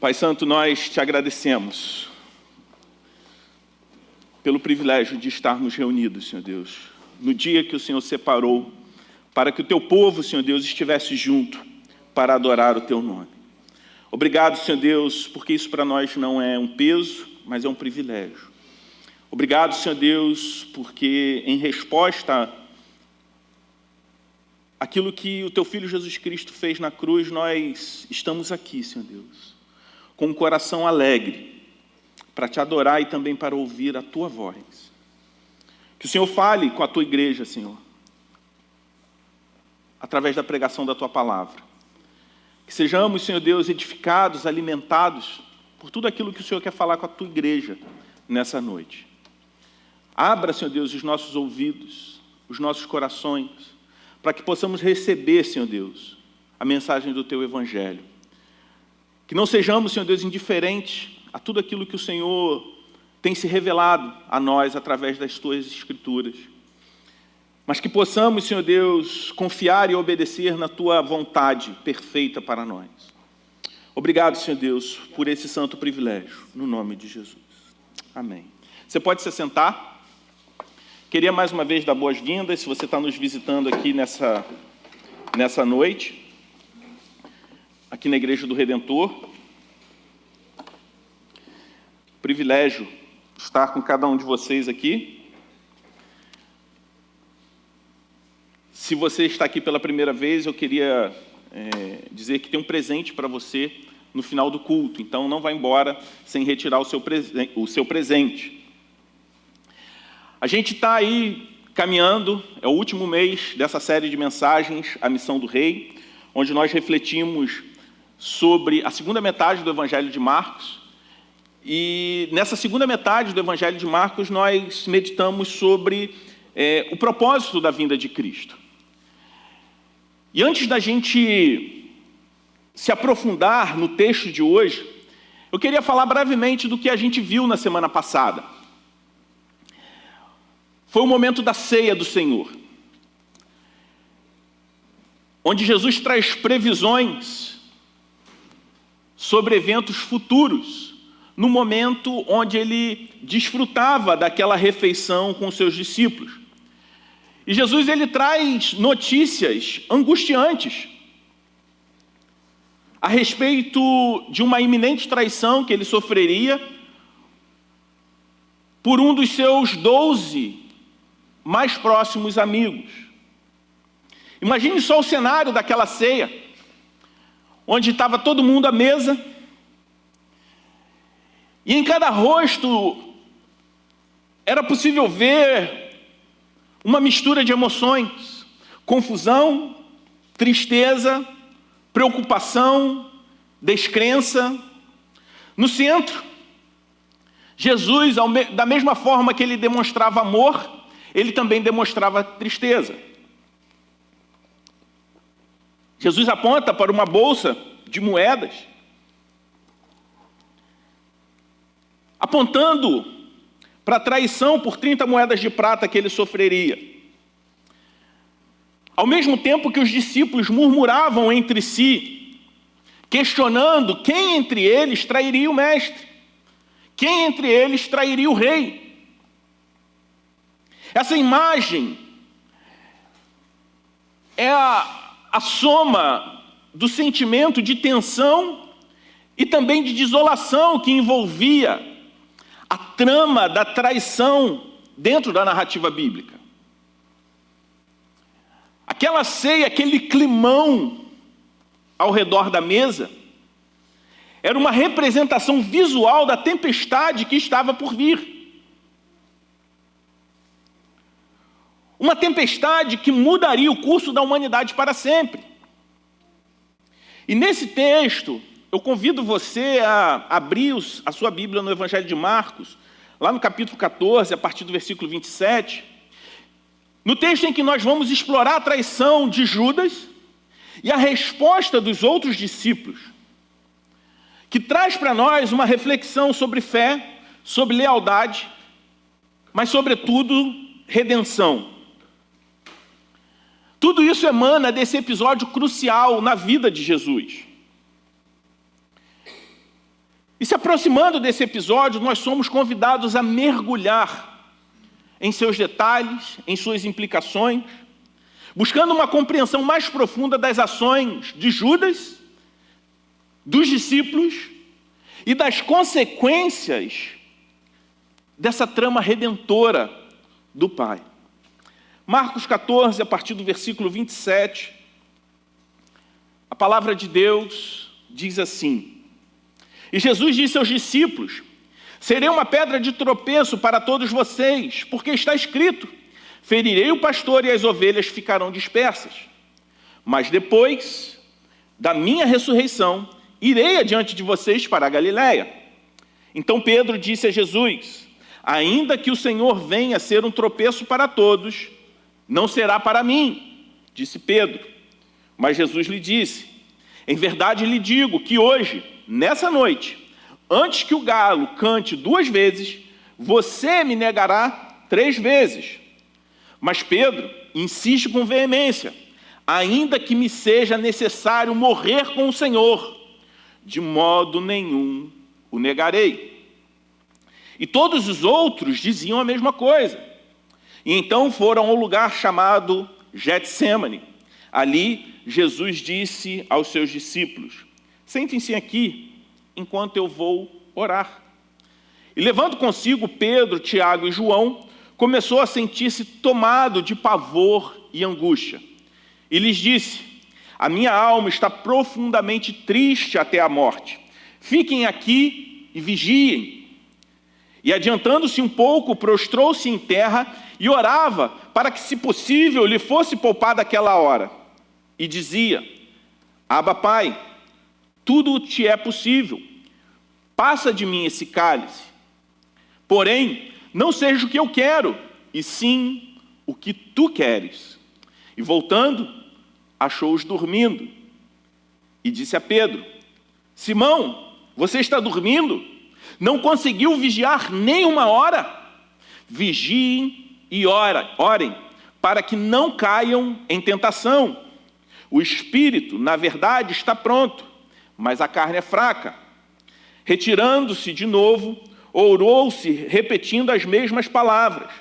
Pai Santo, nós te agradecemos pelo privilégio de estarmos reunidos, Senhor Deus, no dia que o Senhor separou para que o teu povo, Senhor Deus, estivesse junto para adorar o teu nome. Obrigado, Senhor Deus, porque isso para nós não é um peso, mas é um privilégio. Obrigado, Senhor Deus, porque em resposta àquilo que o teu Filho Jesus Cristo fez na cruz, nós estamos aqui, Senhor Deus, com um coração alegre, para te adorar e também para ouvir a tua voz. Que o Senhor fale com a tua igreja, Senhor, através da pregação da tua palavra. Que sejamos, Senhor Deus, edificados, alimentados por tudo aquilo que o Senhor quer falar com a tua igreja nessa noite. Abra, Senhor Deus, os nossos ouvidos, os nossos corações, para que possamos receber, Senhor Deus, a mensagem do teu evangelho. Que não sejamos, Senhor Deus, indiferentes a tudo aquilo que o Senhor tem se revelado a nós através das tuas escrituras. Mas que possamos, Senhor Deus, confiar e obedecer na tua vontade perfeita para nós. Obrigado, Senhor Deus, por esse santo privilégio, no nome de Jesus. Amém. Você pode se sentar. Queria mais uma vez dar boas-vindas, se você está nos visitando aqui nessa noite, aqui na Igreja do Redentor. Privilégio estar com cada um de vocês aqui. Se você está aqui pela primeira vez, eu queria dizer que tem um presente para você no final do culto. Então, não vá embora sem retirar o seu presente. A gente está aí caminhando, é o último mês dessa série de mensagens, A Missão do Rei, onde nós refletimos sobre a segunda metade do Evangelho de Marcos. E nessa segunda metade do Evangelho de Marcos, nós meditamos sobre o propósito da vinda de Cristo. E antes da gente se aprofundar no texto de hoje, eu queria falar brevemente do que a gente viu na semana passada. Foi o momento da ceia do Senhor, onde Jesus traz previsões sobre eventos futuros, no momento onde ele desfrutava daquela refeição com os seus discípulos. E Jesus ele traz notícias angustiantes a respeito de uma iminente traição que ele sofreria por um dos seus 12 mais próximos amigos. Imagine só o cenário daquela ceia, onde estava todo mundo à mesa, e em cada rosto era possível ver uma mistura de emoções: confusão, tristeza, preocupação, descrença. No centro, Jesus, da mesma forma que ele demonstrava amor, ele também demonstrava tristeza. Jesus aponta para uma bolsa de moedas, apontando para a traição por 30 moedas de prata que ele sofreria. Ao mesmo tempo que os discípulos murmuravam entre si, questionando quem entre eles trairia o mestre, quem entre eles trairia o rei. Essa imagem é a soma do sentimento de tensão e também de desolação que envolvia a trama da traição dentro da narrativa bíblica. Aquela ceia, aquele climão ao redor da mesa, era uma representação visual da tempestade que estava por vir. Uma tempestade que mudaria o curso da humanidade para sempre. E nesse texto, eu convido você a abrir a sua Bíblia no Evangelho de Marcos, lá no capítulo 14, a partir do versículo 27, no texto em que nós vamos explorar a traição de Judas e a resposta dos outros discípulos, que traz para nós uma reflexão sobre fé, sobre lealdade, mas, sobretudo, redenção. Tudo isso emana desse episódio crucial na vida de Jesus. E se aproximando desse episódio, nós somos convidados a mergulhar em seus detalhes, em suas implicações, buscando uma compreensão mais profunda das ações de Judas, dos discípulos e das consequências dessa trama redentora do Pai. Marcos 14, a partir do versículo 27, a palavra de Deus diz assim: E Jesus disse aos discípulos: Serei uma pedra de tropeço para todos vocês, porque está escrito: Ferirei o pastor e as ovelhas ficarão dispersas. Mas depois da minha ressurreição, irei adiante de vocês para a Galiléia. Então Pedro disse a Jesus: Ainda que o Senhor venha a ser um tropeço para todos, não será para mim, disse Pedro. Mas Jesus lhe disse: Em verdade lhe digo que hoje, nessa noite, antes que o galo cante 2 vezes, você me negará 3 vezes. Mas Pedro insiste com veemência: Ainda que me seja necessário morrer com o Senhor, de modo nenhum o negarei. E todos os outros diziam a mesma coisa. E então foram ao lugar chamado Getsêmani. Ali Jesus disse aos seus discípulos: Sentem-se aqui, enquanto eu vou orar. E levando consigo Pedro, Tiago e João, começou a sentir-se tomado de pavor e angústia. E lhes disse: A minha alma está profundamente triste até a morte. Fiquem aqui e vigiem. E adiantando-se um pouco, prostrou-se em terra e orava para que, se possível, lhe fosse poupada aquela hora. E dizia: Abba, Pai, tudo te é possível. Passa de mim esse cálice. Porém, não seja o que eu quero, e sim o que tu queres. E voltando, achou-os dormindo. E disse a Pedro: Simão, você está dormindo? Não conseguiu vigiar nem 1 hora? Vigiem e orem, para que não caiam em tentação. O espírito, na verdade, está pronto, mas a carne é fraca. Retirando-se de novo, orou-se, repetindo as mesmas palavras.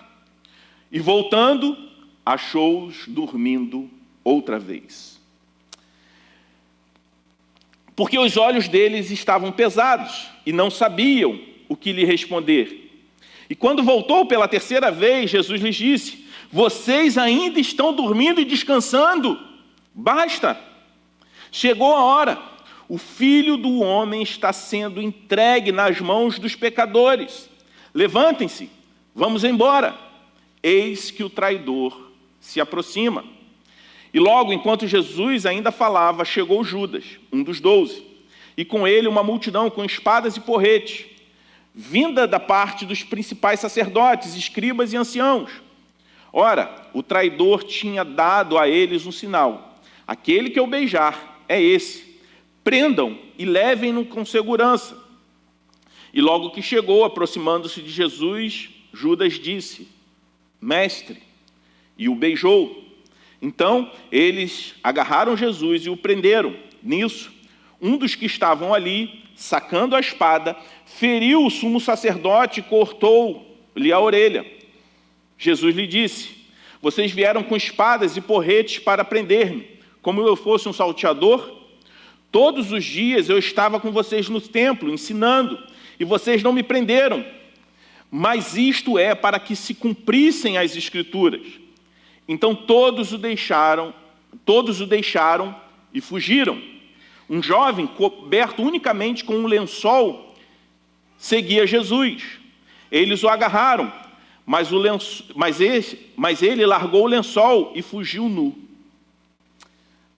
E voltando, achou-os dormindo outra vez. Porque os olhos deles estavam pesados e não sabiam o que lhe responder. E quando voltou pela 3ª vez, Jesus lhes disse: Vocês ainda estão dormindo e descansando? Basta! Chegou a hora. O Filho do Homem está sendo entregue nas mãos dos pecadores. Levantem-se, vamos embora. Eis que o traidor se aproxima. E logo, enquanto Jesus ainda falava, chegou Judas, um dos 12, e com ele uma multidão com espadas e porretes, vinda da parte dos principais sacerdotes, escribas e anciãos. Ora, o traidor tinha dado a eles um sinal: aquele que eu beijar é esse. Prendam e levem-no com segurança. E logo que chegou, aproximando-se de Jesus, Judas disse: Mestre, e o beijou. Então, eles agarraram Jesus e o prenderam. Nisso, um dos que estavam ali, sacando a espada, feriu o sumo sacerdote e cortou-lhe a orelha. Jesus lhe disse: Vocês vieram com espadas e porretes para prender-me, como eu fosse um salteador? Todos os dias eu estava com vocês no templo, ensinando, e vocês não me prenderam. Mas isto é para que se cumprissem as Escrituras. Então todos o deixaram e fugiram. Um jovem, coberto unicamente com um lençol, seguia Jesus. Eles o agarraram, mas ele largou o lençol e fugiu nu.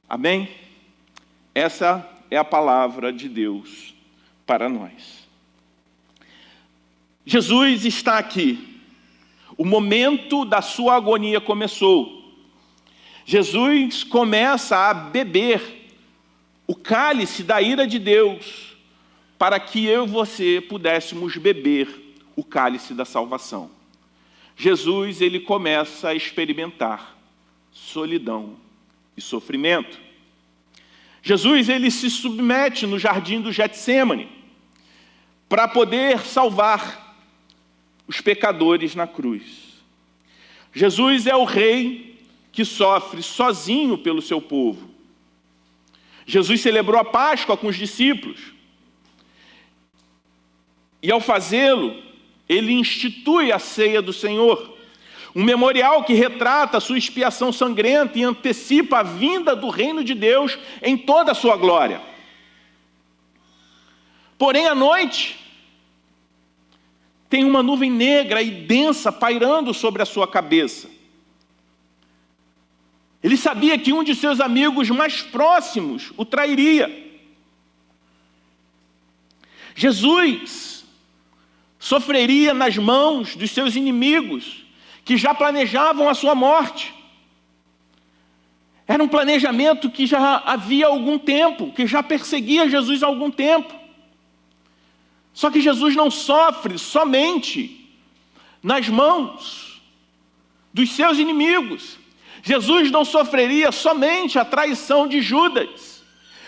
Amém? Essa é a palavra de Deus para nós. Jesus está aqui. O momento da sua agonia começou. Jesus começa a beber o cálice da ira de Deus, para que eu e você pudéssemos beber o cálice da salvação. Jesus, ele começa a experimentar solidão e sofrimento. Jesus, ele se submete no jardim do Getsêmani, para poder salvar os pecadores na cruz. Jesus é o rei que sofre sozinho pelo seu povo. Jesus celebrou a Páscoa com os discípulos. E ao fazê-lo, ele institui a ceia do Senhor, um memorial que retrata a sua expiação sangrenta e antecipa a vinda do reino de Deus em toda a sua glória. Porém, à noite, tem uma nuvem negra e densa pairando sobre a sua cabeça. Ele sabia que um de seus amigos mais próximos o trairia. Jesus sofreria nas mãos dos seus inimigos, que já planejavam a sua morte. Era um planejamento que já havia algum tempo, que já perseguia Jesus há algum tempo. Só que Jesus não sofre somente nas mãos dos seus inimigos. Jesus não sofreria somente a traição de Judas,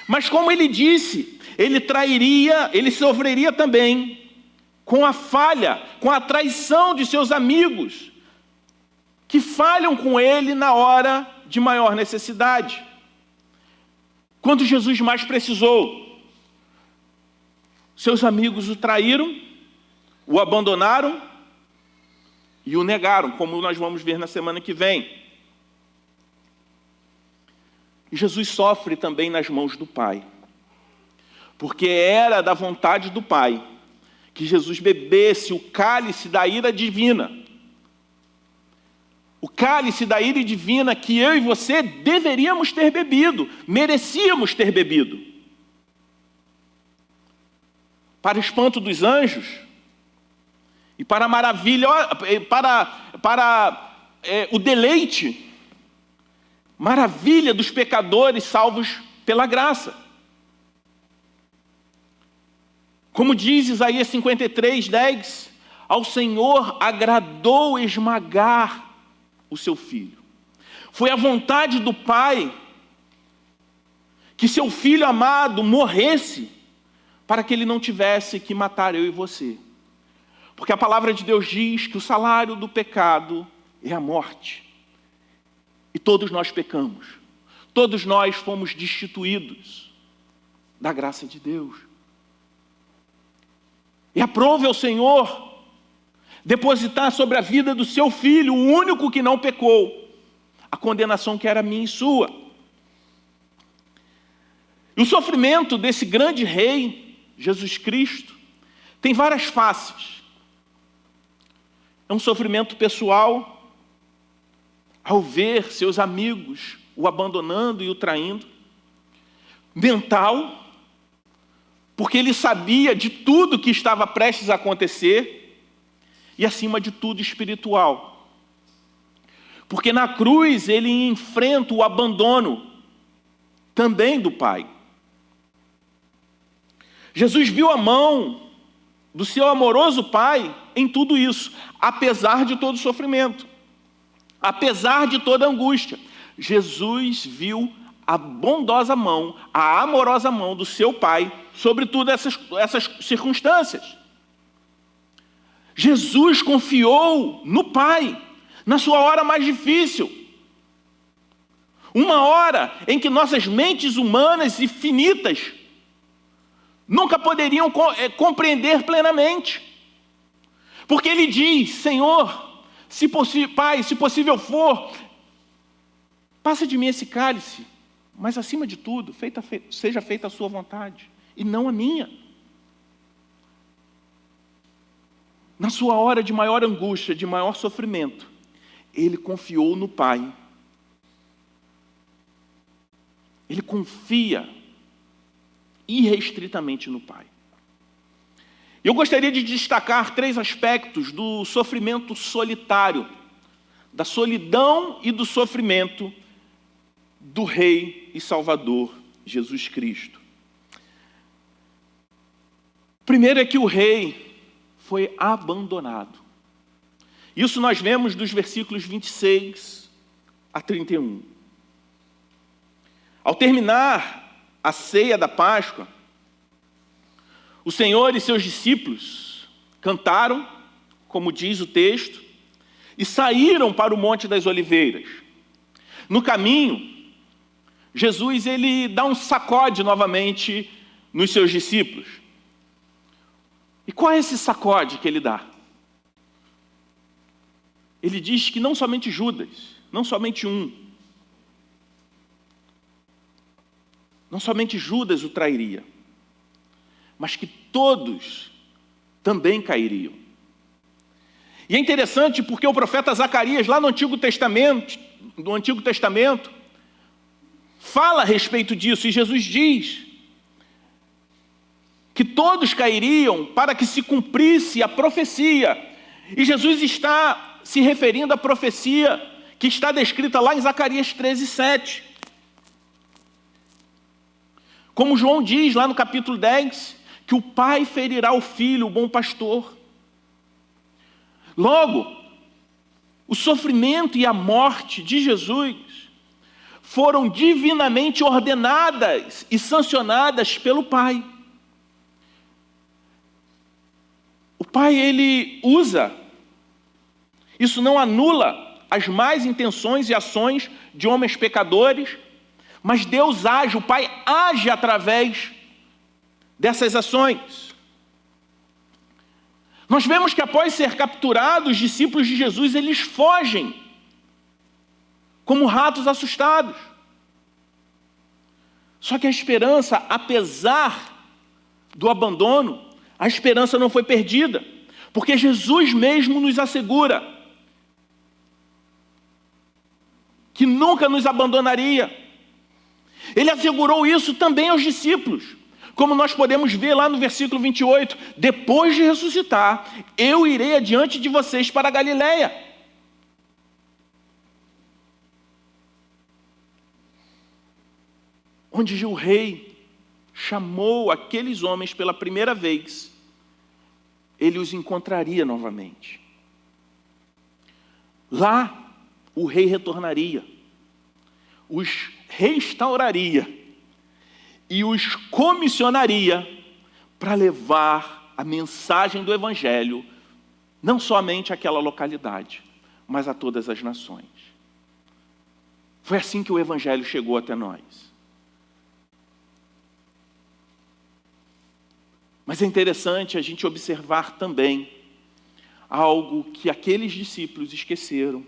mas como ele disse, ele sofreria também com a falha, com a traição de seus amigos, que falham com ele na hora de maior necessidade. Quando Jesus mais precisou, seus amigos o traíram, o abandonaram e o negaram, como nós vamos ver na semana que vem. E Jesus sofre também nas mãos do Pai, porque era da vontade do Pai que Jesus bebesse o cálice da ira divina. O cálice da ira divina que eu e você deveríamos ter bebido, merecíamos ter bebido. Para espanto dos anjos e para a maravilha, o deleite, maravilha dos pecadores salvos pela graça. Como diz Isaías 53:10, ao Senhor agradou esmagar o seu filho. Foi a vontade do Pai que seu filho amado morresse para que ele não tivesse que matar eu e você. Porque a palavra de Deus diz que o salário do pecado é a morte. E todos nós pecamos. Todos nós fomos destituídos da graça de Deus. E aprove ao Senhor depositar sobre a vida do seu filho, o único que não pecou, a condenação que era minha e sua. E o sofrimento desse grande rei, Jesus Cristo, tem várias faces. É um sofrimento pessoal, ao ver seus amigos o abandonando e o traindo. Mental, porque ele sabia de tudo que estava prestes a acontecer. E, acima de tudo, espiritual. Porque na cruz ele enfrenta o abandono também do Pai. Jesus viu a mão do seu amoroso Pai em tudo isso, apesar de todo o sofrimento, apesar de toda a angústia. Jesus viu a bondosa mão, a amorosa mão do seu Pai sobre todas essas circunstâncias. Jesus confiou no Pai, na sua hora mais difícil. Uma hora em que nossas mentes humanas e finitas nunca poderiam compreender plenamente. Porque ele diz: Senhor, Pai, se possível for, passa de mim esse cálice, mas acima de tudo, seja feita a sua vontade, e não a minha. Na sua hora de maior angústia, de maior sofrimento, ele confiou no Pai. Ele confia irrestritamente no Pai. Eu gostaria de destacar 3 aspectos do sofrimento solitário, da solidão e do sofrimento do Rei e Salvador Jesus Cristo. Primeiro é que o Rei foi abandonado. Isso nós vemos dos versículos 26 a 31. Ao terminar a ceia da Páscoa, O Senhor e seus discípulos cantaram, como diz o texto, e saíram para o Monte das Oliveiras. No caminho, Jesus ele dá um sacode novamente nos seus discípulos. E qual é esse sacode que ele dá? Ele diz que não somente Judas, não somente não somente Judas o trairia, mas que todos também cairiam. E é interessante porque o profeta Zacarias, lá no Antigo Testamento, fala a respeito disso, e Jesus diz que todos cairiam para que se cumprisse a profecia. E Jesus está se referindo à profecia que está descrita lá em Zacarias 13:7. Como João diz lá no capítulo 10, que o pai ferirá o filho, o bom pastor. Logo, o sofrimento e a morte de Jesus foram divinamente ordenadas e sancionadas pelo Pai. O Pai, ele usa, isso não anula as más intenções e ações de homens pecadores, mas Deus age, o Pai age através dessas ações. Nós vemos que após ser capturados, os discípulos de Jesus, eles fogem como ratos assustados. Só que a esperança, apesar do abandono, a esperança não foi perdida, porque Jesus mesmo nos assegura que nunca nos abandonaria. Ele assegurou isso também aos discípulos, como nós podemos ver lá no versículo 28, depois de ressuscitar, eu irei adiante de vocês para a Galileia. Onde o rei chamou aqueles homens pela primeira vez, ele os encontraria novamente. Lá, o rei retornaria, os restauraria e os comissionaria para levar a mensagem do Evangelho, não somente àquela localidade, mas a todas as nações. Foi assim que o Evangelho chegou até nós. Mas é interessante a gente observar também algo que aqueles discípulos esqueceram,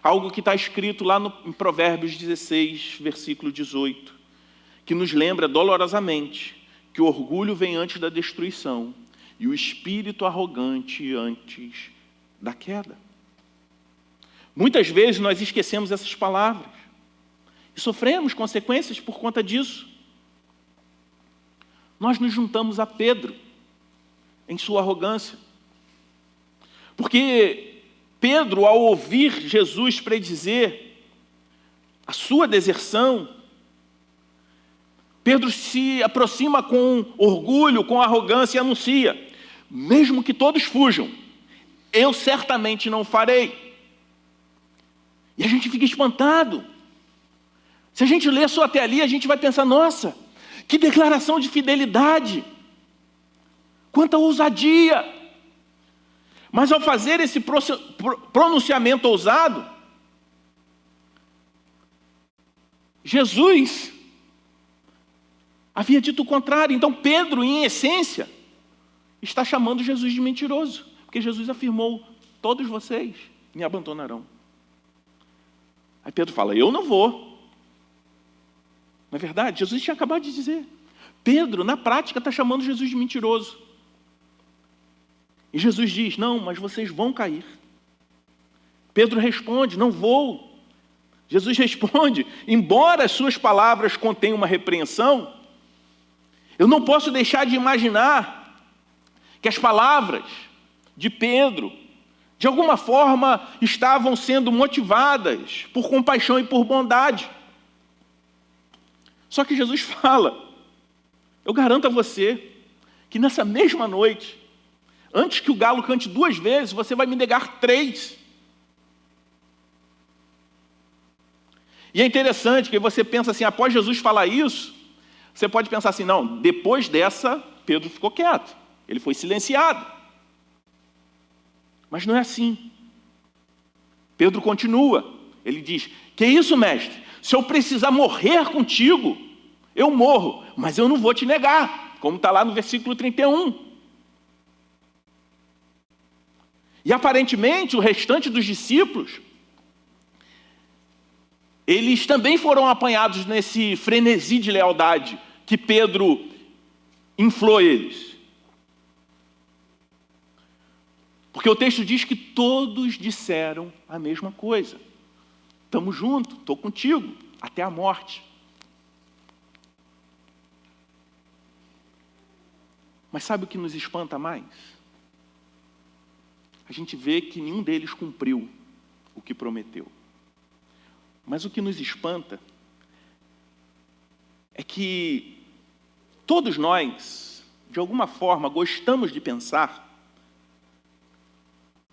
algo que está escrito lá em Provérbios 16, versículo 18, que nos lembra dolorosamente que o orgulho vem antes da destruição e o espírito arrogante antes da queda. Muitas vezes nós esquecemos essas palavras e sofremos consequências por conta disso. Nós nos juntamos a Pedro em sua arrogância, porque Pedro, ao ouvir Jesus predizer a sua deserção, Pedro se aproxima com orgulho, com arrogância e anuncia: mesmo que todos fujam, eu certamente não farei. E a gente fica espantado. Se a gente ler só até ali, a gente vai pensar: nossa, que declaração de fidelidade, quanta ousadia. Mas ao fazer esse pronunciamento ousado, Jesus havia dito o contrário. Então Pedro, em essência, está chamando Jesus de mentiroso, porque Jesus afirmou: todos vocês me abandonarão. Aí Pedro fala: eu não vou. Na verdade, Jesus tinha acabado de dizer. Pedro, na prática, está chamando Jesus de mentiroso. E Jesus diz: não, mas vocês vão cair. Pedro responde: não vou. Jesus responde: embora as suas palavras contenham uma repreensão, eu não posso deixar de imaginar que as palavras de Pedro, de alguma forma, estavam sendo motivadas por compaixão e por bondade. Só que Jesus fala: eu garanto a você que nessa mesma noite, antes que o galo cante 2 vezes, você vai me negar 3. E é interessante que você pensa assim, após Jesus falar isso, você pode pensar assim: não, depois dessa, Pedro ficou quieto, ele foi silenciado. Mas não é assim. Pedro continua, ele diz: que isso, mestre? Se eu precisar morrer contigo, eu morro, mas eu não vou te negar, como está lá no versículo 31. E aparentemente o restante dos discípulos, eles também foram apanhados nesse frenesi de lealdade que Pedro inflou eles. Porque o texto diz que todos disseram a mesma coisa. Estamos juntos, estou contigo, até a morte. Mas sabe o que nos espanta mais? A gente vê que nenhum deles cumpriu o que prometeu. Mas o que nos espanta é que todos nós, de alguma forma, gostamos de pensar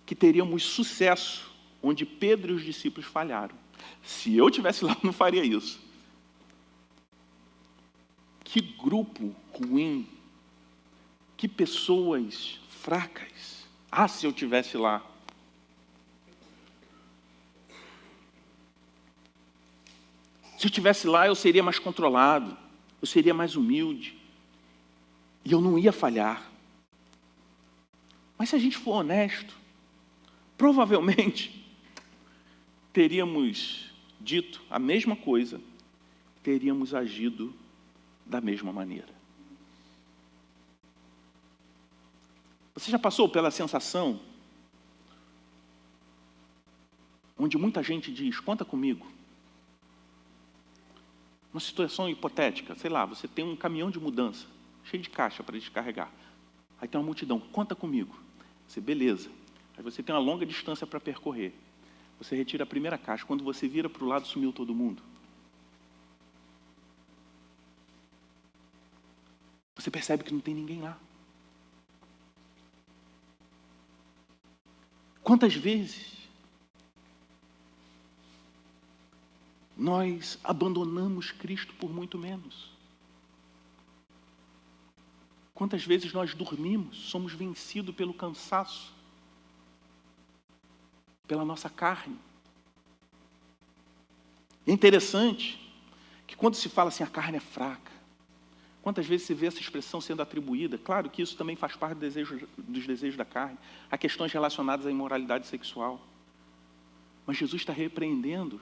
que teríamos sucesso onde Pedro e os discípulos falharam. Se eu estivesse lá, eu não faria isso. Que grupo ruim, que pessoas fracas. Ah, se eu estivesse lá. Se eu estivesse lá, eu seria mais controlado, eu seria mais humilde, e eu não ia falhar. Mas se a gente for honesto, provavelmente teríamos dito a mesma coisa, teríamos agido da mesma maneira. Você já passou pela sensação onde muita gente diz: conta comigo? Uma situação hipotética, sei lá, você tem um caminhão de mudança, cheio de caixa para descarregar. Aí tem uma multidão: conta comigo. Você, beleza. Aí você tem uma longa distância para percorrer. Você retira a primeira caixa, quando você vira para o lado, sumiu todo mundo. Você percebe que não tem ninguém lá. Quantas vezes nós abandonamos Cristo por muito menos? Quantas vezes nós dormimos, somos vencidos pelo cansaço, pela nossa carne? É interessante que quando se fala assim, a carne é fraca, quantas vezes se vê essa expressão sendo atribuída? Claro que isso também faz parte dos desejos da carne, a questões relacionadas à imoralidade sexual. Mas Jesus está repreendendo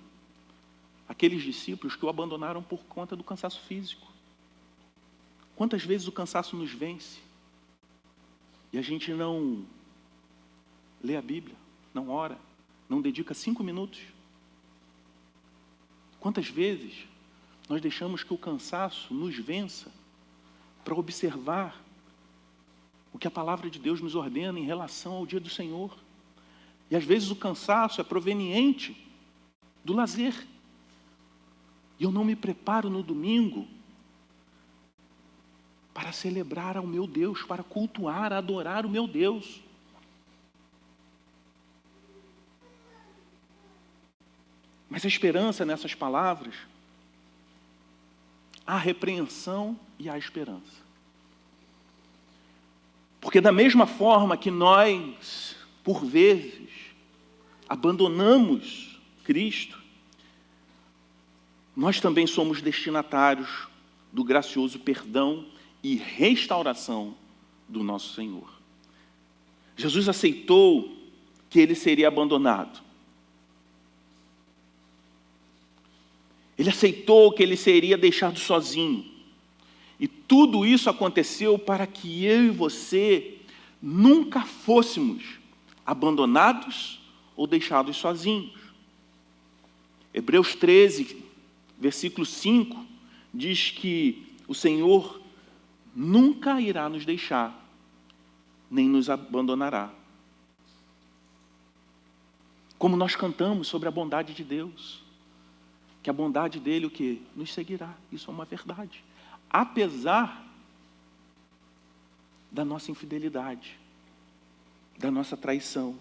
aqueles discípulos que o abandonaram por conta do cansaço físico. Quantas vezes o cansaço nos vence e a gente não lê a Bíblia, não ora, não dedica 5 minutos? Quantas vezes nós deixamos que o cansaço nos vença para observar o que a palavra de Deus nos ordena em relação ao dia do Senhor? E às vezes o cansaço é proveniente do lazer. E eu não me preparo no domingo para celebrar ao meu Deus, para cultuar, adorar o meu Deus. Mas a esperança nessas palavras, há repreensão e há esperança. Porque da mesma forma que nós, por vezes, abandonamos Cristo, nós também somos destinatários do gracioso perdão e restauração do nosso Senhor. Jesus aceitou que ele seria abandonado. Ele aceitou que ele seria deixado sozinho. E tudo isso aconteceu para que eu e você nunca fôssemos abandonados ou deixados sozinhos. Hebreus 13, versículo 5, diz que o Senhor nunca irá nos deixar, nem nos abandonará. Como nós cantamos sobre a bondade de Deus, que a bondade dele o que? Nos seguirá. Isso é uma verdade. Apesar da nossa infidelidade, da nossa traição.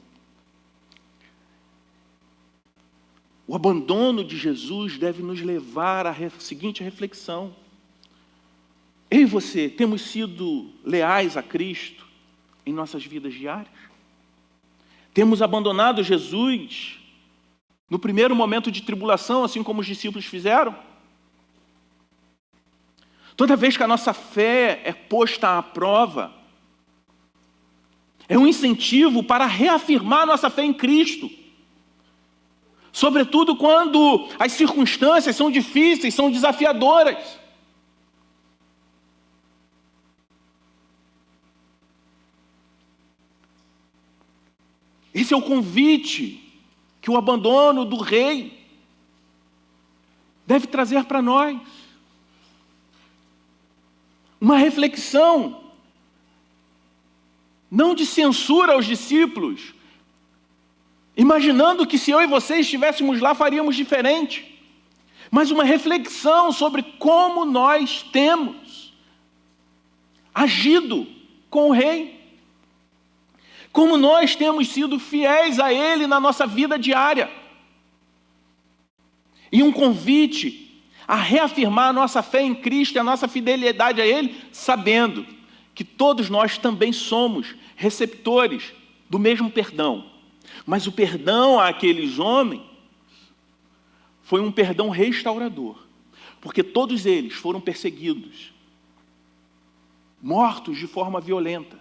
O abandono de Jesus deve nos levar à seguinte reflexão: Eu e você temos sido leais a Cristo em nossas vidas diárias? Temos abandonado Jesus no primeiro momento de tribulação, assim como os discípulos fizeram? Toda vez que a nossa fé é posta à prova, é um incentivo para reafirmar nossa fé em Cristo. Sobretudo quando as circunstâncias são difíceis, são desafiadoras. Esse é o convite que o abandono do rei deve trazer para nós. Uma reflexão, não de censura aos discípulos, imaginando que se eu e você estivéssemos lá faríamos diferente, mas uma reflexão sobre como nós temos agido com o rei, como nós temos sido fiéis a ele na nossa vida diária. E um convite a reafirmar a nossa fé em Cristo e a nossa fidelidade a ele, sabendo que todos nós também somos receptores do mesmo perdão. Mas o perdão àqueles homens foi um perdão restaurador, porque todos eles foram perseguidos, mortos de forma violenta,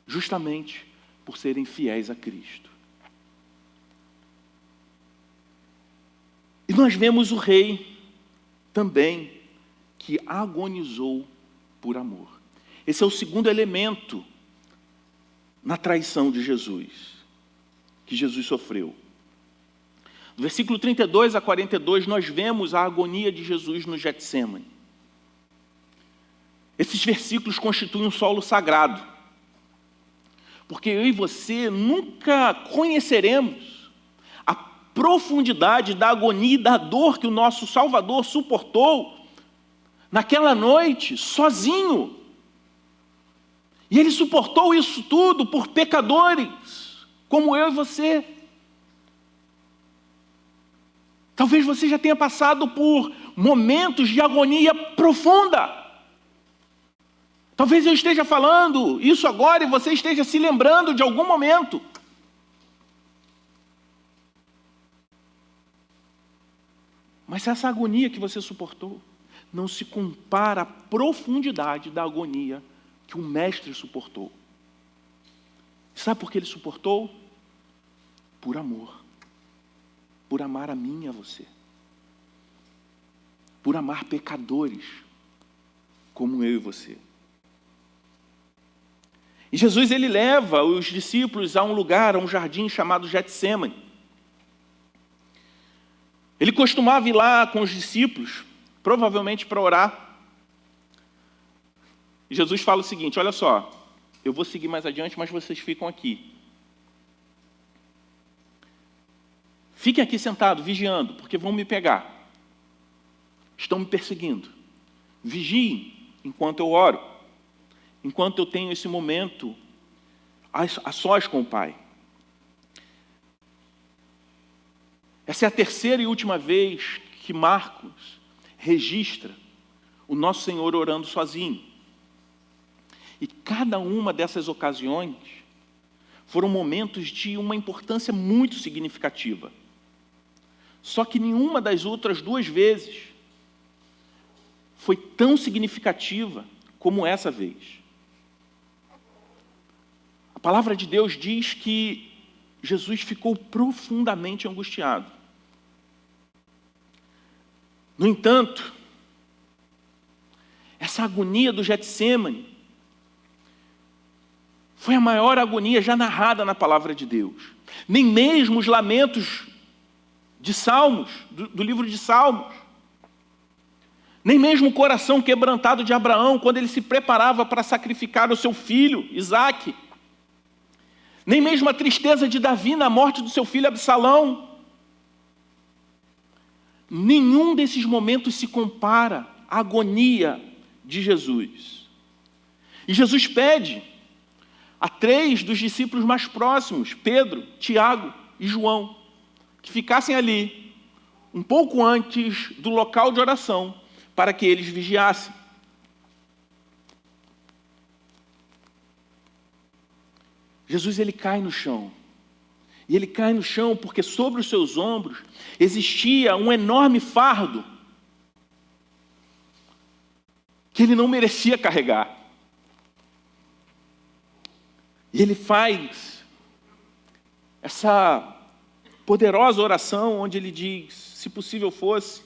justamente por serem fiéis a Cristo. E nós vemos o rei também que agonizou por amor. Esse é o segundo elemento na traição de Jesus, que Jesus sofreu. Do versículo 32 a 42, nós vemos a agonia de Jesus no Getsêmani. Esses versículos constituem um solo sagrado, porque eu e você nunca conheceremos a profundidade da agonia e da dor que o nosso Salvador suportou naquela noite, sozinho. E ele suportou isso tudo por pecadores, como eu e você. Talvez você já tenha passado por momentos de agonia profunda. Talvez eu esteja falando isso agora e você esteja se lembrando de algum momento. Mas essa agonia que você suportou não se compara à profundidade da agonia que o Mestre suportou. Sabe por que ele suportou? Por amor. Por amar a mim e a você. Por amar pecadores como eu e você. E Jesus, ele leva os discípulos a um lugar, a um jardim chamado Getsêmani. Ele costumava ir lá com os discípulos, provavelmente para orar. E Jesus fala o seguinte: olha só, eu vou seguir mais adiante, mas vocês ficam aqui. Fiquem aqui sentados, vigiando, porque vão me pegar. Estão me perseguindo. Vigiem enquanto eu oro. Enquanto eu tenho esse momento a sós com o Pai. Essa é a terceira e última vez que Marcos registra o nosso Senhor orando sozinho. E cada uma dessas ocasiões foram momentos de uma importância muito significativa. Só que nenhuma das outras duas vezes foi tão significativa como essa vez. A palavra de Deus diz que Jesus ficou profundamente angustiado. No entanto, essa agonia do Getsêmani foi a maior agonia já narrada na palavra de Deus. Nem mesmo os lamentos de Salmos, do livro de Salmos, nem mesmo o coração quebrantado de Abraão, quando ele se preparava para sacrificar o seu filho, Isaque, nem mesmo a tristeza de Davi na morte do seu filho Absalão, nenhum desses momentos se compara à agonia de Jesus. E Jesus pede a 3 dos discípulos mais próximos, Pedro, Tiago e João, que ficassem ali, um pouco antes do local de oração, para que eles vigiassem. Jesus, ele cai no chão. E ele cai no chão porque sobre os seus ombros existia um enorme fardo que ele não merecia carregar. E ele faz essa poderosa oração onde ele diz: se possível fosse,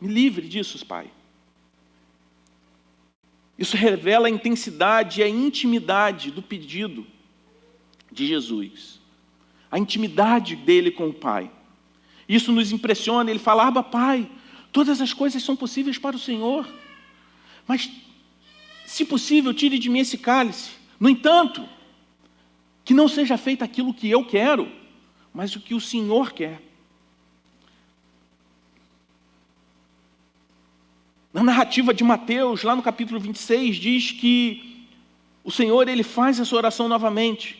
me livre disso, Pai. Isso revela a intensidade e a intimidade do pedido de Jesus. A intimidade dele com o Pai. Isso nos impressiona. Ele fala: Abba, Pai, todas as coisas são possíveis para o Senhor. Mas, se possível, tire de mim esse cálice. No entanto, que não seja feito aquilo que eu quero, mas o que o Senhor quer. Na narrativa de Mateus, lá no capítulo 26, diz que o Senhor, ele faz essa oração novamente.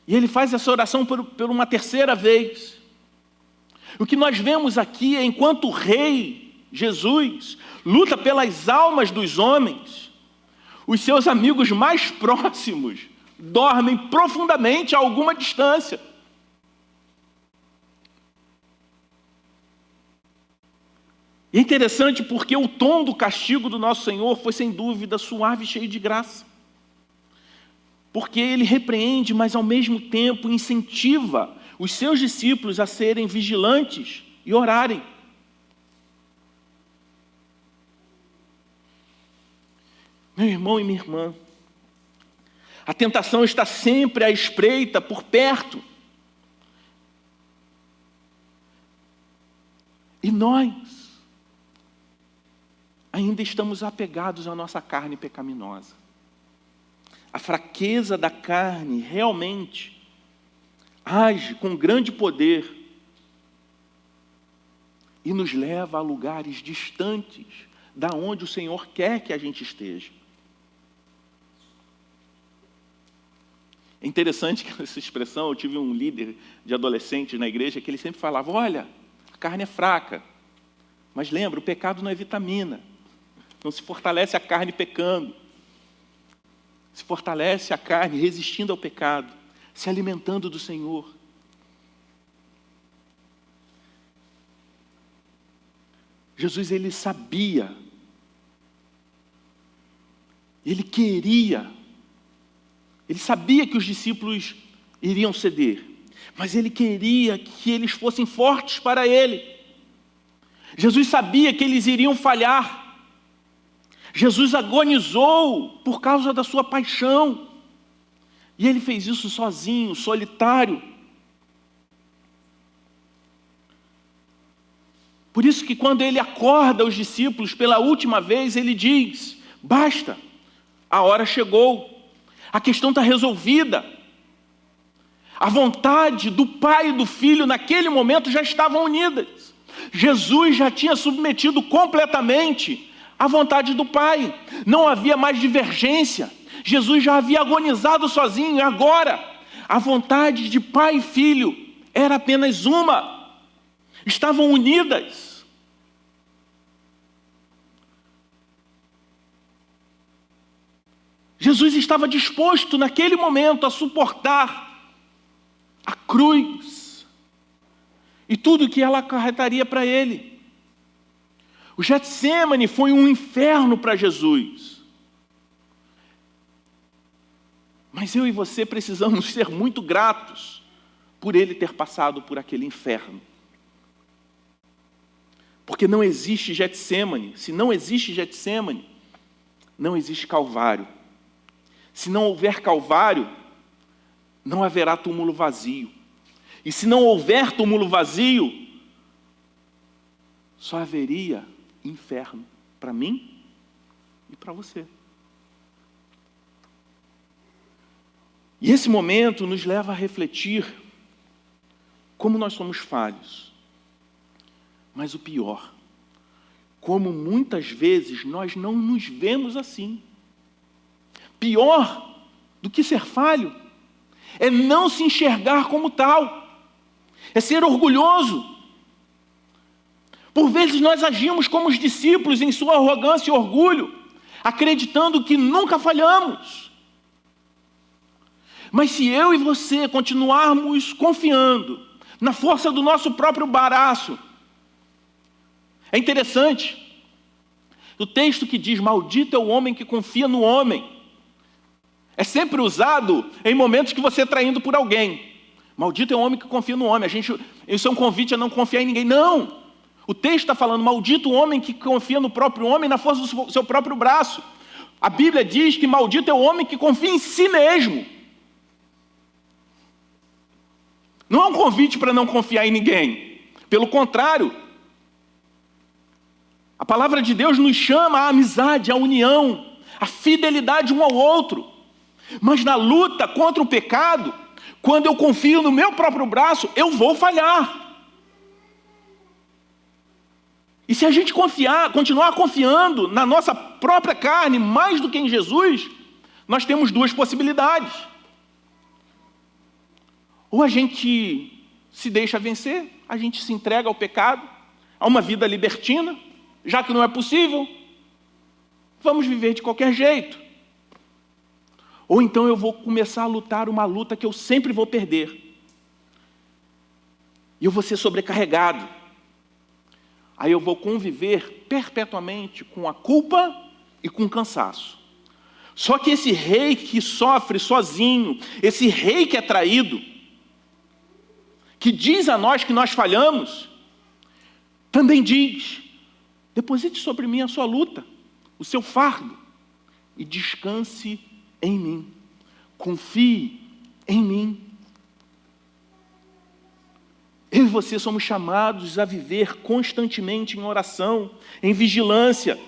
E ele faz essa oração por uma terceira vez. O que nós vemos aqui é, enquanto o rei Jesus luta pelas almas dos homens, os seus amigos mais próximos dormem profundamente a alguma distância. E é interessante porque o tom do castigo do nosso Senhor foi, sem dúvida, suave e cheio de graça. Porque ele repreende, mas ao mesmo tempo incentiva os seus discípulos a serem vigilantes e orarem. Meu irmão e minha irmã, a tentação está sempre à espreita, por perto. E nós ainda estamos apegados à nossa carne pecaminosa. A fraqueza da carne realmente age com grande poder e nos leva a lugares distantes da onde o Senhor quer que a gente esteja. É interessante que essa expressão, eu tive um líder de adolescentes na igreja que ele sempre falava: olha, a carne é fraca, mas lembra, o pecado não é vitamina. Não se fortalece a carne pecando. Se fortalece a carne resistindo ao pecado, se alimentando do Senhor. Jesus, ele sabia, ele queria, ele sabia que os discípulos iriam ceder, mas ele queria que eles fossem fortes para ele. Jesus sabia que eles iriam falhar. Jesus agonizou por causa da sua paixão. E ele fez isso sozinho, solitário. Por isso que quando ele acorda os discípulos pela última vez, ele diz: basta, a hora chegou, a questão está resolvida. A vontade do Pai e do Filho naquele momento já estavam unidas. Jesus já tinha submetido completamente à vontade do Pai. Não havia mais divergência. Jesus já havia agonizado sozinho. E agora, a vontade de Pai e Filho era apenas uma. Estavam unidas. Jesus estava disposto naquele momento a suportar a cruz e tudo que ela acarretaria para ele. O Getsêmani foi um inferno para Jesus. Mas eu e você precisamos ser muito gratos por ele ter passado por aquele inferno. Porque não existe Getsêmani. Se não existe Getsêmani, não existe Calvário. Se não houver Calvário, não haverá túmulo vazio. E se não houver túmulo vazio, só haveria inferno para mim e para você. E esse momento nos leva a refletir como nós somos falhos. Mas o pior, como muitas vezes nós não nos vemos assim. Pior do que ser falho é não se enxergar como tal. É ser orgulhoso. Por vezes nós agimos como os discípulos em sua arrogância e orgulho, acreditando que nunca falhamos, Mas se eu e você continuarmos confiando na força do nosso próprio braço, é interessante, o texto que diz, maldito é o homem que confia no homem, é sempre usado em momentos que você é traído por alguém. Maldito é o homem que confia no homem. Isso é um convite a não confiar em ninguém. Não! O texto está falando, maldito o homem que confia no próprio homem, na força do seu próprio braço. A Bíblia diz que maldito é o homem que confia em si mesmo. Não é um convite para não confiar em ninguém. Pelo contrário, a palavra de Deus nos chama à amizade, à união, à fidelidade um ao outro. Mas na luta contra o pecado, quando eu confio no meu próprio braço, eu vou falhar. E se a gente continuar confiando na nossa própria carne mais do que em Jesus, nós temos duas possibilidades. Ou a gente se deixa vencer, a gente se entrega ao pecado, a uma vida libertina, já que não é possível, vamos viver de qualquer jeito. Ou então eu vou começar a lutar uma luta que eu sempre vou perder. E eu vou ser sobrecarregado. Aí eu vou conviver perpetuamente com a culpa e com o cansaço. Só que esse rei que sofre sozinho, esse rei que é traído, que diz a nós que nós falhamos, também diz, deposite sobre mim a sua luta, o seu fardo, e descanse em mim, confie em mim. Eu e você somos chamados a viver constantemente em oração, em vigilância,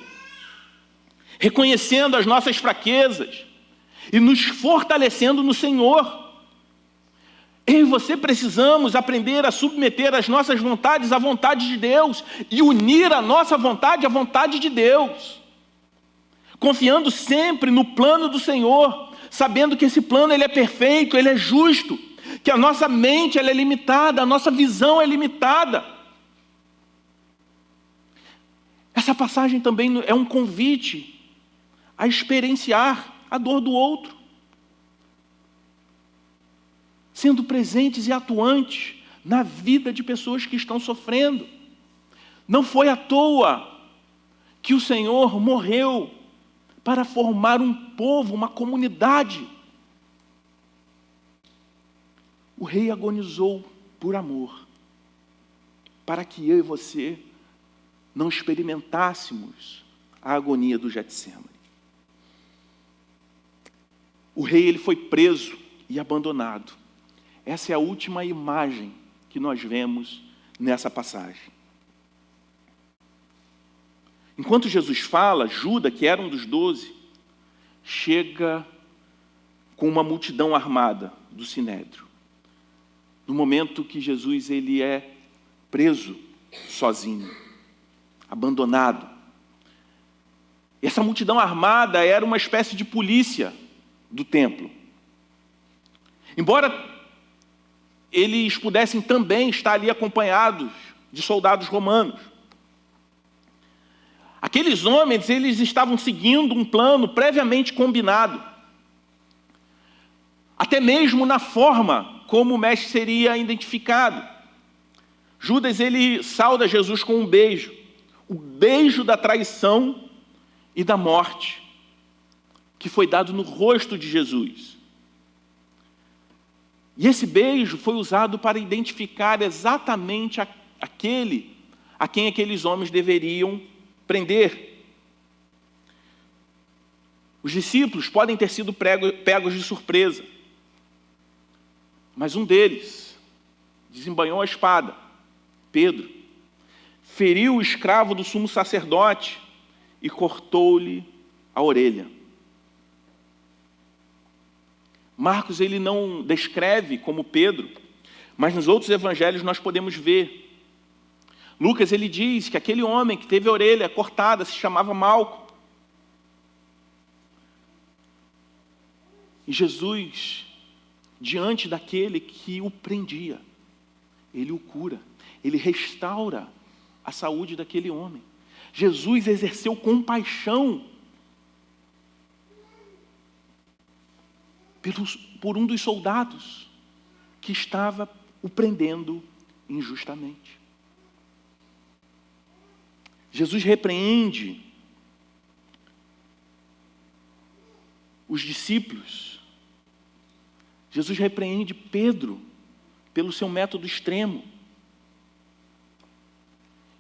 reconhecendo as nossas fraquezas e nos fortalecendo no Senhor. Eu e você precisamos aprender a submeter as nossas vontades à vontade de Deus e unir a nossa vontade à vontade de Deus, confiando sempre no plano do Senhor, sabendo que esse plano ele é perfeito, ele é justo, que a nossa mente ela é limitada, a nossa visão é limitada. Essa passagem também é um convite a experienciar a dor do outro, sendo presentes e atuantes na vida de pessoas que estão sofrendo. Não foi à toa que o Senhor morreu para formar um povo, uma comunidade. O rei agonizou por amor, para que eu e você não experimentássemos a agonia do Getsemane. O rei ele foi preso e abandonado. Essa é a última imagem que nós vemos nessa passagem. Enquanto Jesus fala, Judas, que era um dos 12, chega com uma multidão armada do Sinédrio. No momento que Jesus ele é preso sozinho, abandonado. Essa multidão armada era uma espécie de polícia do templo. Embora eles pudessem também estar ali acompanhados de soldados romanos. Aqueles homens, eles estavam seguindo um plano previamente combinado. Até mesmo na forma como o mestre seria identificado. Judas, ele sauda Jesus com um beijo. O beijo da traição e da morte, que foi dado no rosto de Jesus. E esse beijo foi usado para identificar exatamente aquele a quem aqueles homens deveriam prender. Os discípulos podem ter sido pegos de surpresa, mas um deles desembainhou a espada, Pedro, feriu o escravo do sumo sacerdote e cortou-lhe a orelha. Marcos ele não descreve como Pedro, mas nos outros evangelhos nós podemos ver. Lucas ele diz que aquele homem que teve a orelha cortada se chamava Malco. E Jesus, diante daquele que o prendia, ele o cura, ele restaura a saúde daquele homem. Jesus exerceu compaixão por um dos soldados que estava o prendendo injustamente. Jesus repreende os discípulos. Jesus repreende Pedro pelo seu método extremo.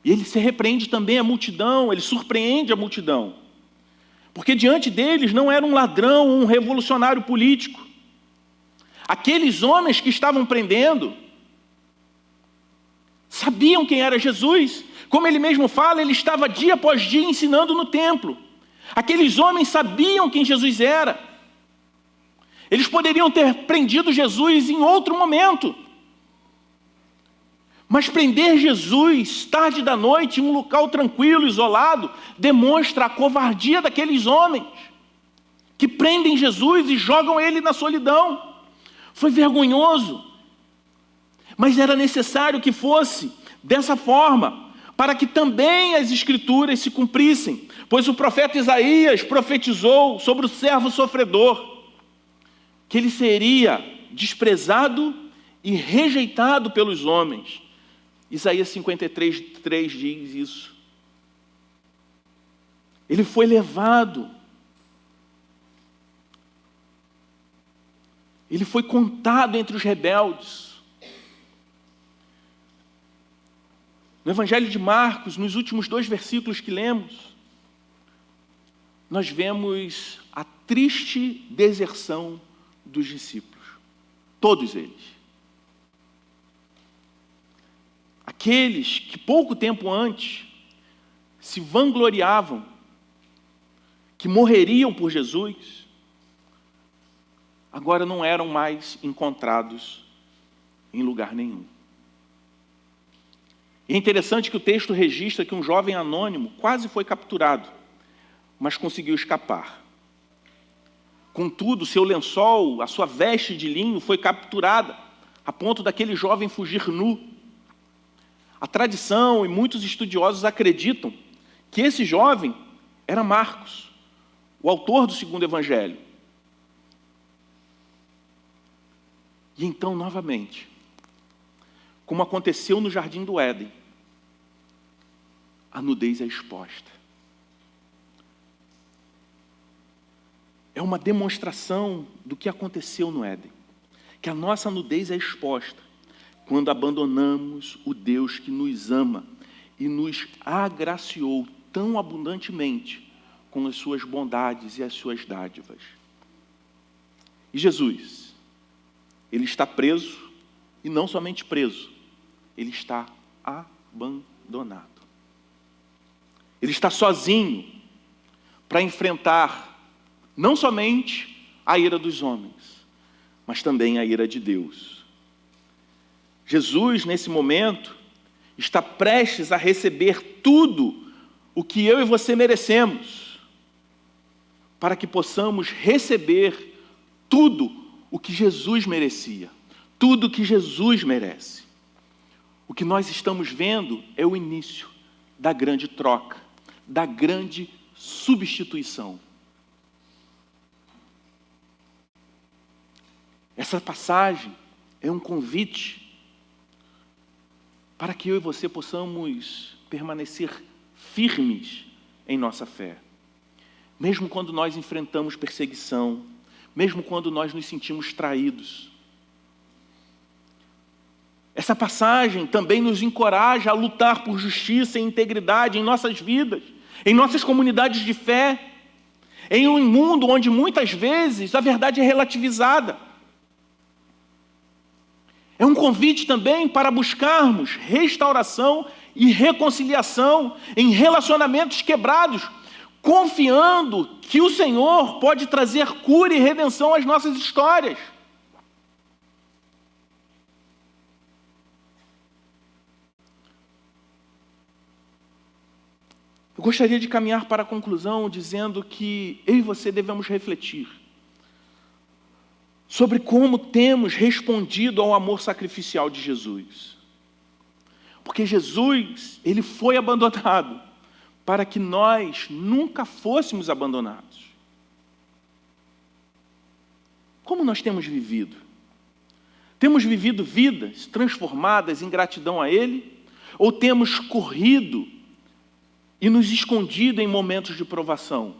E ele se repreende também a multidão, ele surpreende a multidão. Porque diante deles não era um ladrão, um revolucionário político. Aqueles homens que estavam prendendo sabiam quem era Jesus. Como ele mesmo fala, ele estava dia após dia ensinando no templo. Aqueles homens sabiam quem Jesus era. Eles poderiam ter prendido Jesus em outro momento. Mas prender Jesus tarde da noite, em um local tranquilo, isolado, demonstra a covardia daqueles homens que prendem Jesus e jogam ele na solidão. Foi vergonhoso. Mas era necessário que fosse dessa forma, para que também as Escrituras se cumprissem. Pois o profeta Isaías profetizou sobre o servo sofredor, que ele seria desprezado e rejeitado pelos homens. Isaías 53:3 diz isso. Ele foi levado. Ele foi contado entre os rebeldes. No Evangelho de Marcos, nos últimos 2 versículos que lemos, nós vemos a triste deserção dos discípulos. Todos eles. Aqueles que pouco tempo antes se vangloriavam, que morreriam por Jesus, agora não eram mais encontrados em lugar nenhum. E é interessante que o texto registra que um jovem anônimo quase foi capturado, mas conseguiu escapar. Contudo, seu lençol, a sua veste de linho foi capturada, a ponto daquele jovem fugir nu. A tradição e muitos estudiosos acreditam que esse jovem era Marcos, o autor do 2º Evangelho. E então, novamente, como aconteceu no Jardim do Éden, a nudez é exposta. É uma demonstração do que aconteceu no Éden, que a nossa nudez é exposta quando abandonamos o Deus que nos ama e nos agraciou tão abundantemente com as suas bondades e as suas dádivas. E Jesus, ele está preso, e não somente preso, ele está abandonado. Ele está sozinho para enfrentar não somente a ira dos homens, mas também a ira de Deus. Jesus, nesse momento, está prestes a receber tudo o que eu e você merecemos, para que possamos receber tudo o que Jesus merecia, tudo o que Jesus merece. O que nós estamos vendo é o início da grande troca, da grande substituição. Essa passagem é um convite para que eu e você possamos permanecer firmes em nossa fé. Mesmo quando nós enfrentamos perseguição, mesmo quando nós nos sentimos traídos. Essa passagem também nos encoraja a lutar por justiça e integridade em nossas vidas, em nossas comunidades de fé, em um mundo onde muitas vezes a verdade é relativizada. É um convite também para buscarmos restauração e reconciliação em relacionamentos quebrados, confiando que o Senhor pode trazer cura e redenção às nossas histórias. Eu gostaria de caminhar para a conclusão dizendo que eu e você devemos refletir sobre como temos respondido ao amor sacrificial de Jesus. Porque Jesus, ele foi abandonado para que nós nunca fôssemos abandonados. Como nós temos vivido? Temos vivido vidas transformadas em gratidão a Ele? Ou temos corrido e nos escondido em momentos de provação?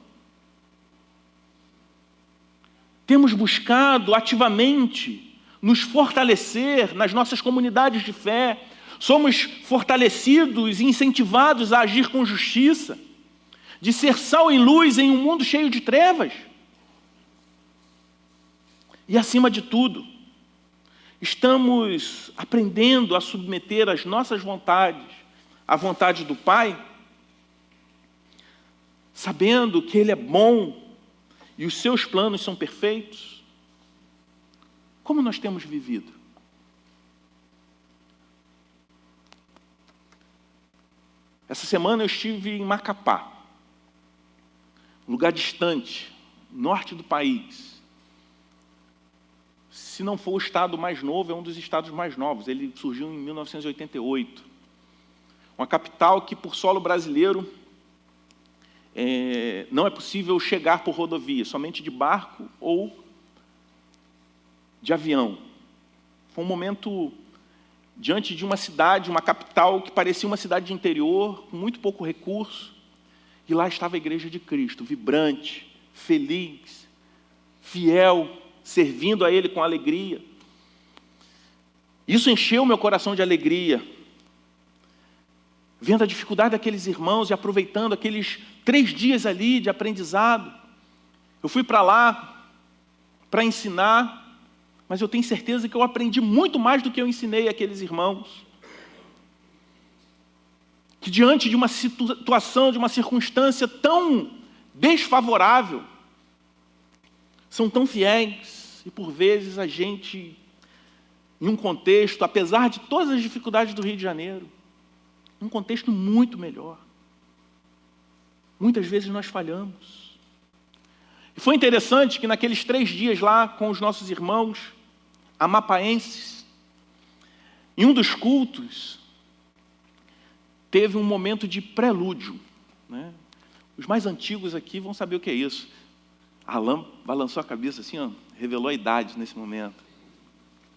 Temos buscado ativamente nos fortalecer nas nossas comunidades de fé? Somos fortalecidos e incentivados a agir com justiça, de ser sal e luz em um mundo cheio de trevas? E acima de tudo, estamos aprendendo a submeter as nossas vontades à vontade do Pai, sabendo que Ele é bom e os seus planos são perfeitos? Como nós temos vivido? Essa semana eu estive em Macapá, um lugar distante, norte do país. Se não for o estado mais novo, é um dos estados mais novos. Ele surgiu em 1988. Uma capital que, por solo brasileiro, não é possível chegar por rodovia, somente de barco ou de avião. Foi um momento diante de uma cidade, uma capital que parecia uma cidade de interior, com muito pouco recurso, e lá estava a Igreja de Cristo, vibrante, feliz, fiel, servindo a Ele com alegria. Isso encheu meu coração de alegria, vendo a dificuldade daqueles irmãos e aproveitando aqueles 3 dias ali de aprendizado. Eu fui para lá para ensinar, mas eu tenho certeza que eu aprendi muito mais do que eu ensinei àqueles irmãos. Que diante de uma situação, de uma circunstância tão desfavorável, são tão fiéis, e por vezes a gente, em um contexto, apesar de todas as dificuldades do Rio de Janeiro, um contexto muito melhor. Muitas vezes nós falhamos. E foi interessante que naqueles 3 dias lá com os nossos irmãos amapaenses, em um dos cultos, teve um momento de prelúdio, né? Os mais antigos aqui vão saber o que é isso. Alan balançou a cabeça assim, ó, revelou a idade nesse momento.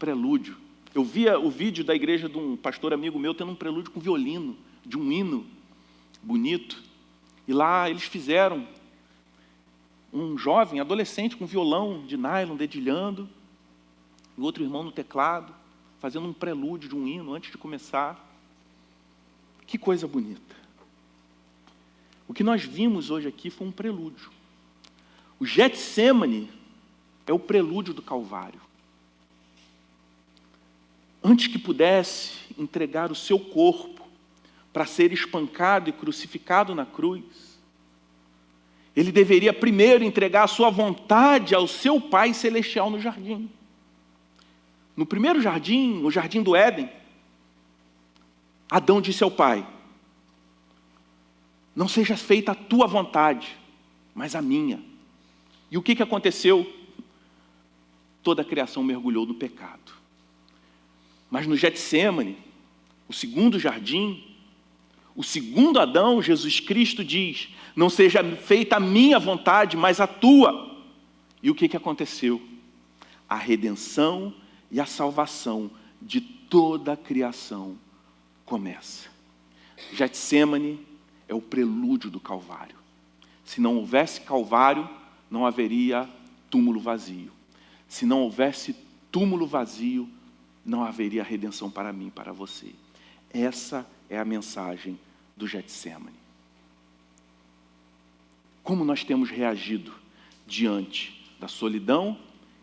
Prelúdio. Eu via o vídeo da igreja de um pastor amigo meu tendo um prelúdio com violino, de um hino bonito. E lá eles fizeram um jovem, adolescente, com violão de nylon, dedilhando, e outro irmão no teclado, fazendo um prelúdio de um hino antes de começar. Que coisa bonita. O que nós vimos hoje aqui foi um prelúdio. O Getsemane é o prelúdio do Calvário. Antes que pudesse entregar o seu corpo para ser espancado e crucificado na cruz, ele deveria primeiro entregar a sua vontade ao seu Pai Celestial no jardim. No primeiro jardim, no jardim do Éden, Adão disse ao Pai: não seja feita a tua vontade, mas a minha. E o que aconteceu? Toda a criação mergulhou no pecado. Mas no Getsemane, o segundo jardim, o segundo Adão, Jesus Cristo diz: não seja feita a minha vontade, mas a tua. E o que aconteceu? A redenção e a salvação de toda a criação começa. Getsemane é o prelúdio do Calvário. Se não houvesse Calvário, não haveria túmulo vazio. Se não houvesse túmulo vazio, não haveria redenção para mim e para você. Essa é a mensagem do Getsemane. Como nós temos reagido diante da solidão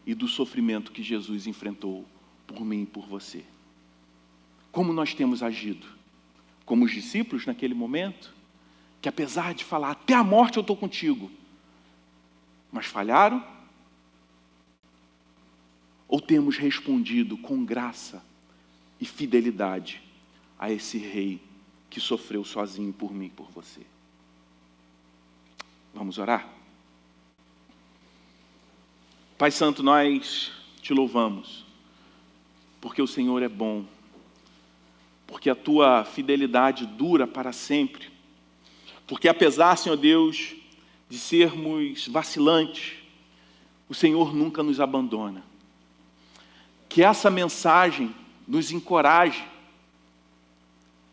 e do sofrimento que Jesus enfrentou por mim e por você? Como nós temos agido? Como os discípulos naquele momento, que apesar de falar, até a morte eu estou contigo, mas falharam? Ou temos respondido com graça e fidelidade a esse rei que sofreu sozinho por mim e por você? Vamos orar? Pai Santo, nós te louvamos, porque o Senhor é bom, porque a tua fidelidade dura para sempre, porque apesar, Senhor Deus, de sermos vacilantes, o Senhor nunca nos abandona. Que essa mensagem nos encoraje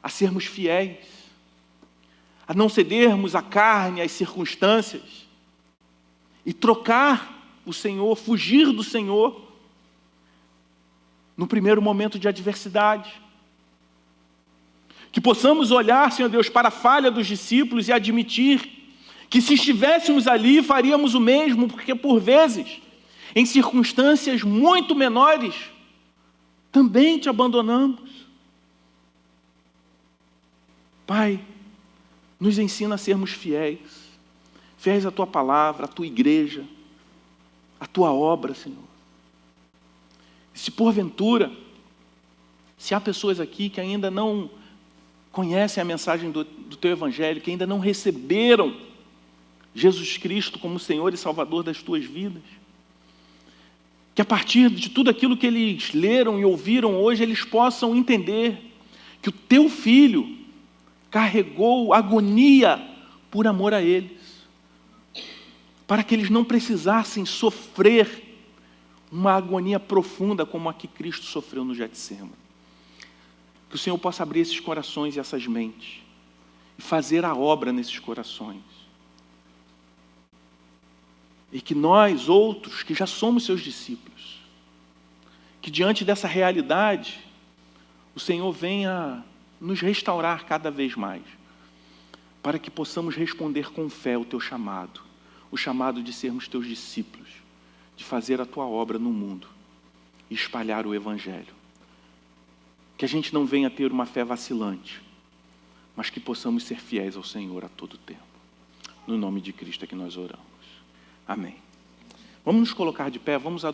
a sermos fiéis, a não cedermos à carne, às circunstâncias, e trocar o Senhor, fugir do Senhor, no primeiro momento de adversidade. Que possamos olhar, Senhor Deus, para a falha dos discípulos e admitir que se estivéssemos ali, faríamos o mesmo, porque por vezes, em circunstâncias muito menores, também te abandonamos. Pai, nos ensina a sermos fiéis, fiéis à Tua palavra, à Tua igreja, à Tua obra, Senhor. E se porventura, se há pessoas aqui que ainda não conhecem a mensagem do Teu Evangelho, que ainda não receberam Jesus Cristo como Senhor e Salvador das tuas vidas, que a partir de tudo aquilo que eles leram e ouviram hoje, eles possam entender que o Teu Filho carregou agonia por amor a eles, para que eles não precisassem sofrer uma agonia profunda como a que Cristo sofreu no Getsêmani. Que o Senhor possa abrir esses corações e essas mentes e fazer a obra nesses corações. E que nós, outros, que já somos seus discípulos, que diante dessa realidade, o Senhor venha nos restaurar cada vez mais, para que possamos responder com fé o Teu chamado, o chamado de sermos Teus discípulos, de fazer a Tua obra no mundo e espalhar o Evangelho. Que a gente não venha ter uma fé vacilante, mas que possamos ser fiéis ao Senhor a todo tempo. No nome de Cristo é que nós oramos. Amém. Vamos nos colocar de pé, vamos adorar.